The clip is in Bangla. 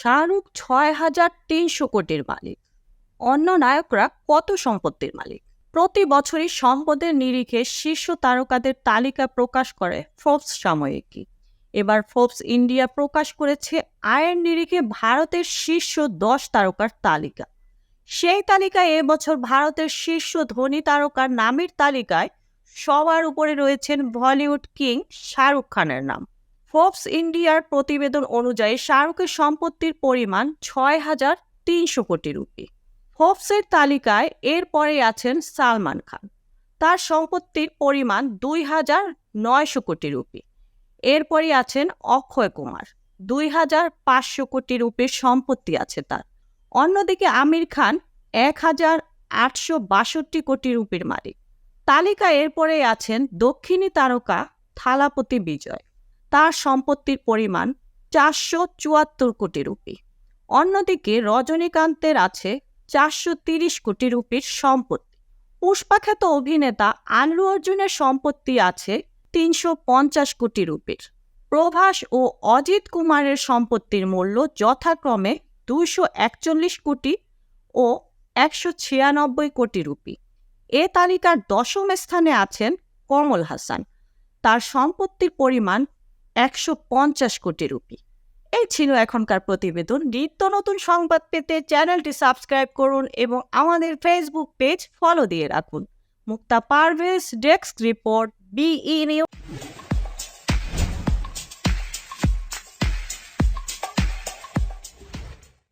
শাহরুখ ৬,৩০০ কোটির মালিক। অন্য নায়করা কত সম্পত্তির মালিক? প্রতি বছরই সম্পদের নিরিখে শীর্ষ তারকাদের তালিকা প্রকাশ করে ফোর্বস সাময়িকী। এবার ফোর্বস ইন্ডিয়া প্রকাশ করেছে আয়ের নিরিখে ভারতের শীর্ষ ১০ তারকার তালিকা। সেই তালিকায় এবছর ভারতের শীর্ষ ধনী তারকার নামের তালিকায় সবার উপরে রয়েছেন বলিউড কিং শাহরুখ খানের নাম। ফোর্বস ইন্ডিয়ার প্রতিবেদন অনুযায়ী শাহরুখের সম্পত্তির পরিমাণ ৬,৩০০ কোটি রুপি। ফোর্বসের তালিকায় এরপরে আছেন সালমান খান। তার সম্পত্তির পরিমাণ ২,৯০০ কোটি রুপি। এরপরে আছেন অক্ষয় কুমার। ২,৫০০ কোটি রুপির সম্পত্তি আছে তার। অন্যদিকে আমির খান ১,৮৬২ কোটি রুপির মালিক। তালিকায় এরপরে আছেন দক্ষিণী তারকা থালাপতি বিজয়। তার সম্পত্তির পরিমাণ ৪৭৪ কোটি রুপি। অন্যদিকে রজনীকান্তের আছে ৪৩০ কোটি রুপির সম্পত্তি। পুষ্পাখ্যাত অভিনেতা আল্লু অর্জুনের সম্পত্তি আছে ৩৫০ কোটি রুপির। প্রভাস ও অজিত কুমারের সম্পত্তির মূল্য যথাক্রমে ২৪১ কোটি ও ১৯৬ কোটি রুপি। এ তালিকার ১০ম স্থানে আছেন কমল হাসান। তার সম্পত্তির পরিমাণ ১৫০ কোটি রুপি। এই ছিল এখনকার প্রতিবেদন। নিত্য নতুন সংবাদ পেতে চ্যানেলটি সাবস্ক্রাইব করুন এবং আমাদের ফেসবুক পেজ ফলো দিয়ে রাখুন। Mukta Parvez, desk report, BE news.